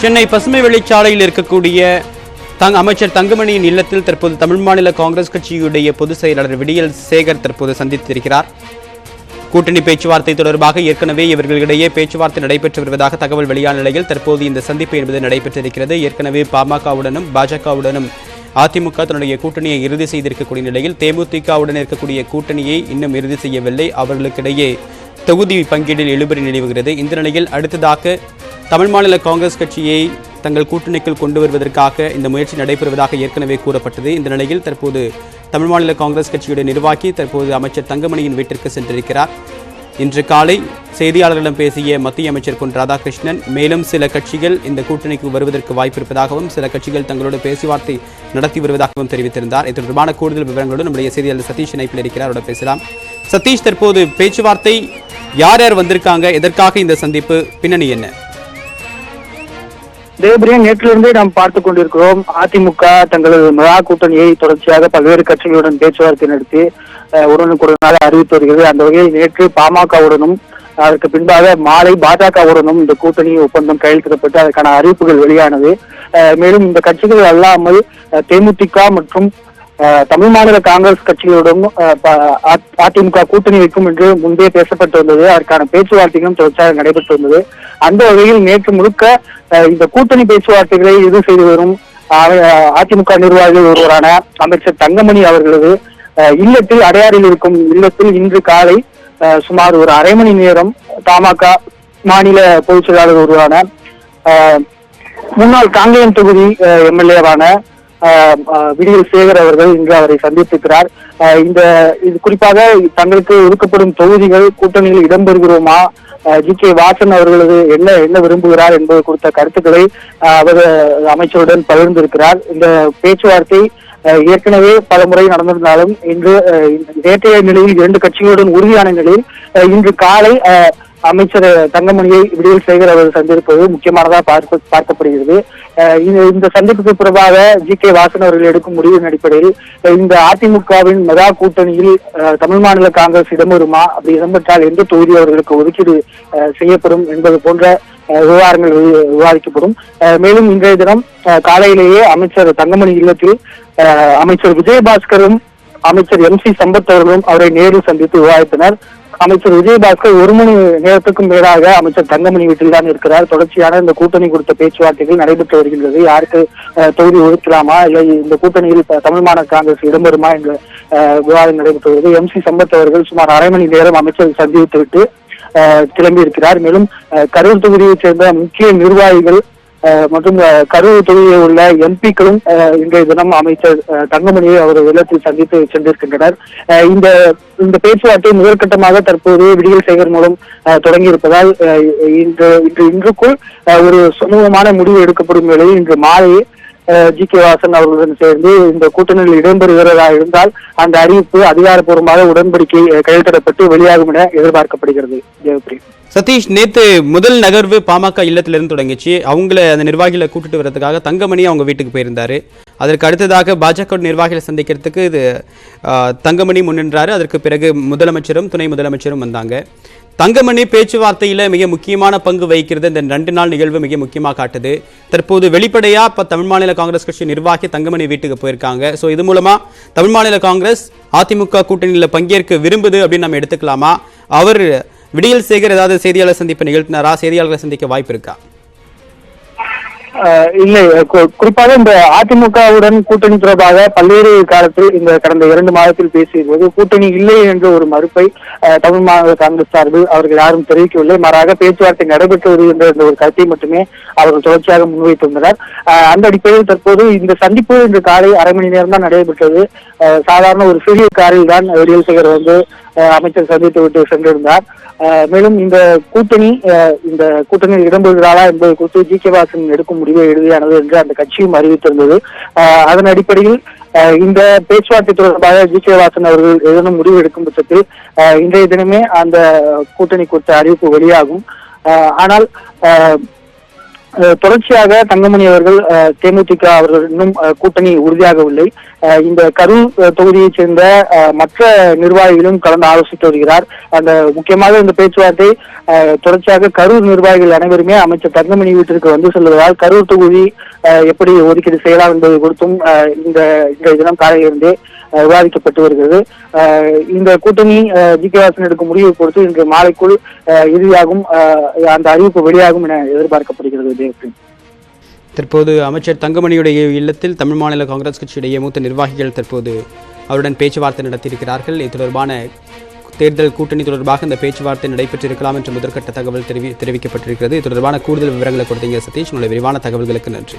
சென்னை பசுமை வெளிச்சாலையில் இருக்கக்கூடிய அமைச்சர் தங்கமணியின் இல்லத்தில் தற்போது தமிழ் மாநில காங்கிரஸ் கட்சியுடைய பொதுச் செயலாளர் விடியல் சேகர் தற்போது சந்தித்திருக்கிறார். கூட்டணி பேச்சுவார்த்தை தொடர்பாக ஏற்கனவே இவர்களிடையே பேச்சுவார்த்தை நடைபெற்று வருவதாக தகவல் வெளியான நிலையில் தற்போது இந்த சந்திப்பு என்பது நடைபெற்றிருக்கிறது. ஏற்கனவே பாமகவுடனும் பாஜகவுடனும் அதிமுக தன்னுடைய கூட்டணியை இறுதி செய்திருக்கக்கூடிய நிலையில் தேமுதிகவுடன் இருக்கக்கூடிய கூட்டணியை இன்னும் இறுதி செய்யவில்லை. அவர்களுக்கிடையே தொகுதி பங்கீடில் இழுபறி நிலவுகிறது. இந்த நிலையில் அடுத்ததாக தமிழ் மாநில காங்கிரஸ் கட்சியை தங்கள் கூட்டணிக்குள் கொண்டு வருவதற்காக இந்த முயற்சி நடைபெறுவதாக ஏற்கனவே கூறப்பட்டது. இந்த நிலையில் தற்போது தமிழ் மாநில காங்கிரஸ் கட்சியுடைய நிர்வாகி தற்போது அமைச்சர் தங்கமணியின் வீட்டிற்கு சென்றிருக்கிறார். இன்று காலை செய்தியாளர்களிடம் பேசிய மத்திய அமைச்சர் பொன் ராதாகிருஷ்ணன் மேலும் சில கட்சிகள் இந்த கூட்டணிக்கு வருவதற்கு வாய்ப்பு இருப்பதாகவும் சில கட்சிகள் தங்களோடு பேச்சுவார்த்தை நடத்தி வருவதாகவும் தெரிவித்திருந்தார். இது தொடர்பான கூடுதல் விவரங்களோடு நம்முடைய செய்தியாளர் சதீஷ் இணைப்பில் இருக்கிறார். அவரோட பேசலாம். சதீஷ், தற்போது பேச்சுவார்த்தை யார் யார் வந்திருக்காங்க, எதற்காக இந்த சந்திப்பு, பின்னணி என்ன? தேவபிரியன், நேற்றிலிருந்தே நாம் பார்த்துக் கொண்டிருக்கிறோம். அதிமுக தங்களது மெகா கூட்டணியை தொடர்ச்சியாக பல்வேறு கட்சிகளுடன் பேச்சுவார்த்தை நடத்தி உடனுக்குடனாக அறிவித்து வருகிறது. அந்த வகையில் நேற்று பாமகவுடனும் அதற்கு பின்பாக மாலை பாஜகவுடனும் இந்த கூட்டணி ஒப்பந்தம் கையெழுத்திடப்பட்டு அதற்கான அறிவிப்புகள் வெளியானது. மேலும் இந்த கட்சிகள் அல்லாமல் தேமுதிக மற்றும் தமிழ் மாநில காங்கிரஸ் கட்சிகளுடன் அதிமுக கூட்டணி வைக்கும் என்று முன்பே பேசப்பட்டு வந்தது. அதற்கான பேச்சுவார்த்தைகளும் தொடர்ச்சியாக நடைபெற்று வந்தது. அந்த வகையில் நேற்று முழுக்க இந்த கூட்டணி பேச்சுவார்த்தைகளை இறுதி செய்து வரும் அதிமுக நிர்வாகிகள் ஒருவரான அமைச்சர் தங்கமணி அவர்களது இல்லத்தில், அடையாறில் இருக்கும் இல்லத்தில் இன்று காலை சுமார் ஒரு அரை மணி நேரம் பாமக மாநில பொதுச் செயலாளர் ஒருவரான முன்னாள் காங்கேயம் தொகுதி எம்எல்ஏவான விடியல் சேகர் அவர்கள் இன்று அவரை சந்தித்திருக்கிறார். இது குறிப்பாக தங்களுக்கு ஒதுக்கப்படும் தொகுதிகள் கூட்டணியில் இடம்பெறுகிறோமா, ஜி.கே. வாசன் அவர்களது என்ன விரும்புகிறார் என்பது குறித்த கருத்துக்களை அவர் அமைச்சருடன் பகிர்ந்திருக்கிறார். இந்த பேச்சுவார்த்தை ஏற்கனவே பல முறை நடந்திருந்தாலும் இன்று நேற்றைய நிலையில் இரண்டு கட்சிகளுடன் உறுதியான நிலையில் இன்று காலை அமைச்சர் தங்கமணியை விடியல் சேகர் அவர்கள் சந்திப்பது முக்கியமானதாக பார்க்கப்படுகிறது. இந்த சந்திப்புக்கு பிறகாக ஜி.கே. வாசன் அவர்கள் எடுக்கும் முடிவின் அடிப்படையில் இந்த அதிமுகவின் மெகா கூட்டணியில் தமிழ் மாநில காங்கிரஸ் இடம்பெறுமா, அப்படி இடம்பெற்றால் எந்த தொகுதி அவர்களுக்கு ஒதுக்கீடு செய்யப்படும் என்பது போன்ற விவகாரங்கள் விவாதிக்கப்படும். மேலும் இன்றைய தினம் காலையிலேயே அமைச்சர் தங்கமணி இல்லத்தில் அமைச்சர் விஜயபாஸ்கரும் அமைச்சர் எம்.சி. சம்பத் அவர்களும் அவரை நேரில் சந்தித்து விவாதித்தனர். அமைச்சர் விஜயபாஸ்கர் ஒரு மணி நேரத்துக்கும் மேலாக அமைச்சர் தங்கமணி வீட்டில் தான் இருக்கிறார். தொடர்ச்சியான இந்த கூட்டணி குறித்த பேச்சுவார்த்தைகள் நடைபெற்று வருகின்றது. யாருக்கு தொகுதி ஒதுக்கலாமா, இல்லை இந்த கூட்டணியில் தமிழ் மாநில காங்கிரஸ் இடம்பெறுமா என்ற விவாதம் நடைபெற்று வருகிறது. எம்.சி. சம்பத் அவர்கள் சுமார் அரை மணி நேரம் அமைச்சர் சந்தித்துவிட்டு கிளம்பி இருக்கிறார். மேலும் கரூர் தொகுதியைச் சேர்ந்த முக்கிய நிர்வாகிகள் மற்றும் கரூர் தொகுதியில் உள்ள எம்பிக்களும் இன்றைய தினம் அமைச்சர் தங்கமணியை அவர் இல்லத்தில் சந்தித்து சென்றிருக்கின்றனர். இந்த பேச்சுவார்த்தை முதற்கட்டமாக தற்போது விடியல் சேகர் மூலம் தொடங்கி இருப்பதால் இன்றுக்குள் ஒரு சுமூகமான முடிவு எடுக்கப்படும் வேளையில் இன்று மாலையே ஜி.கே. வாசன் அவர்களுடன் சேர்ந்து இந்த கூட்டணியில் இடம்பெறுகிறதா இருந்தால் அந்த அறிவிப்பு அதிகாரப்பூர்வமாக உடன்படிக்கை கையெழுத்திடப்பட்டு வெளியாகும் என எதிர்பார்க்கப்படுகிறது. தேவபிரி. சதீஷ், நேற்று முதல் நகர்வு பாமக இல்லத்திலிருந்து தொடங்கிச்சு. அவங்கள அந்த நிர்வாகிகளை கூட்டிட்டு வர்றதுக்காக தங்கமணி அவங்க வீட்டுக்கு போயிருந்தாரு. அதற்கு அடுத்ததாக பாஜக நிர்வாகிகளை சந்திக்கிறதுக்கு தங்கமணி முன்னின்றாரு. அதற்கு பிறகு முதலமைச்சரும் துணை முதலமைச்சரும் வந்தாங்க. தங்கமணி பேச்சுவார்த்தையில மிக முக்கியமான பங்கு வகிக்கிறது. இந்த 2 நாள் நிகழ்வு மிக முக்கியமாக காட்டுது. தற்போது வெளிப்படையா இப்ப தமிழ் மாநில காங்கிரஸ் கட்சி நிர்வாகி தங்கமணி வீட்டுக்கு போயிருக்காங்க. ஸோ இது மூலமா தமிழ் மாநில காங்கிரஸ் அதிமுக கூட்டணியில் பங்கேற்க விரும்புது அப்படின்னு நம்ம எடுத்துக்கலாமா? அவர் விடியல் சேகர் ஏதாவது செய்தியாளர் சந்திப்பு நிகழ்த்தினாரா? செய்தியாளர்களை சந்திக்க வாய்ப்பு இருக்கா? இல்லை, குறிப்பாக இந்த அதிமுகவுடன் கூட்டணி தொடர்பாக பல்வேறு காலத்தில் இந்த கடந்த 2 மாதத்தில் பேசிய போது கூட்டணி இல்லை என்ற ஒரு மறுப்பை தமிழ் மாநில காங்கிரஸ் சார்பில் அவர்கள் யாரும் தெரிவிக்கவில்லை. மாறாக பேச்சுவார்த்தை நடைபெற்று வருகின்ற ஒரு கருத்தை மட்டுமே அவர்கள் தொடர்ச்சியாக முன்வைத்துள்ளனர். அந்த அடிப்படையில் தற்போது இந்த சந்திப்பு இன்று காலை அரை மணி நேரம் தான் நடைபெற்றது. சாதாரண ஒரு சிறிய காரில் தான் விடியல் சேகர் அமைச்சர் சந்தித்து விட்டு சென்றிருந்தார். மேலும் இந்த கூட்டணியில் இடம்பெறுகிறாரா என்பது குறித்து ஜி.கே. வாசன் எடுக்கும் முடிவு இறுதியானது என்று அந்த கட்சியும் அறிவித்திருந்தது. அதன் அடிப்படையில் இந்த பேச்சுவார்த்தை தொடர்பாக ஜி.கே. வாசன் அவர்கள் ஏதேனும் முடிவு எடுக்கும் பட்சத்தில் இன்றைய தினமே அந்த கூட்டணி குறித்த அறிவிப்பு வெளியாகும். ஆனால் தொடர்ச்சியாக தங்கமணி அவர்கள் தேமுதிக அவர்கள் இன்னும் கூட்டணி உறுதியாகவில்லை. இந்த கரூர் தொகுதியைச் சேர்ந்த மற்ற நிர்வாகிகளும் கலந்து ஆலோசித்து வருகிறார். அந்த முக்கியமாக இந்த பேச்சுவார்த்தை தொடர்ச்சியாக கரூர் நிர்வாகிகள் அனைவருமே அமைச்சர் தங்கமணி வீட்டிற்கு வந்து செல்வதால் கரூர் தொகுதி எப்படி ஒதுக்கீடு செய்யலாம் என்பது குறித்தும் இந்த தினம் காலையிலிருந்தே விவாதிக்கப்பட்டு வருகிறது. இந்த கூட்டணி ஜி.கே. வாசன் எடுக்கும் முடிவை பொறுத்து இன்று மாலைக்குள் இறுதியாகும் அந்த அறிவிப்பு வெளியாகும் என எதிர்பார்க்கப்படுகிறது. தற்போது அமைச்சர் தங்கமணியுடைய இல்லத்தில் தமிழ் மாநில காங்கிரஸ் கட்சியுடைய மூத்த நிர்வாகிகள் தற்போது அவருடன் பேச்சுவார்த்தை நடத்தியிருக்கிறார்கள். இது தொடர்பான தேர்தல் கூட்டணி தொடர்பாக இந்த பேச்சுவார்த்தை நடைபெற்றிருக்கலாம் என்ற முதற்கட்ட தகவல் தெரிவிக்கப்பட்டிருக்கிறது. இது தொடர்பான கூடுதல் விவரங்களை கொடுத்தீங்க சதீஷ். உங்களுடைய விரிவான தகவல்களுக்கு நன்றி.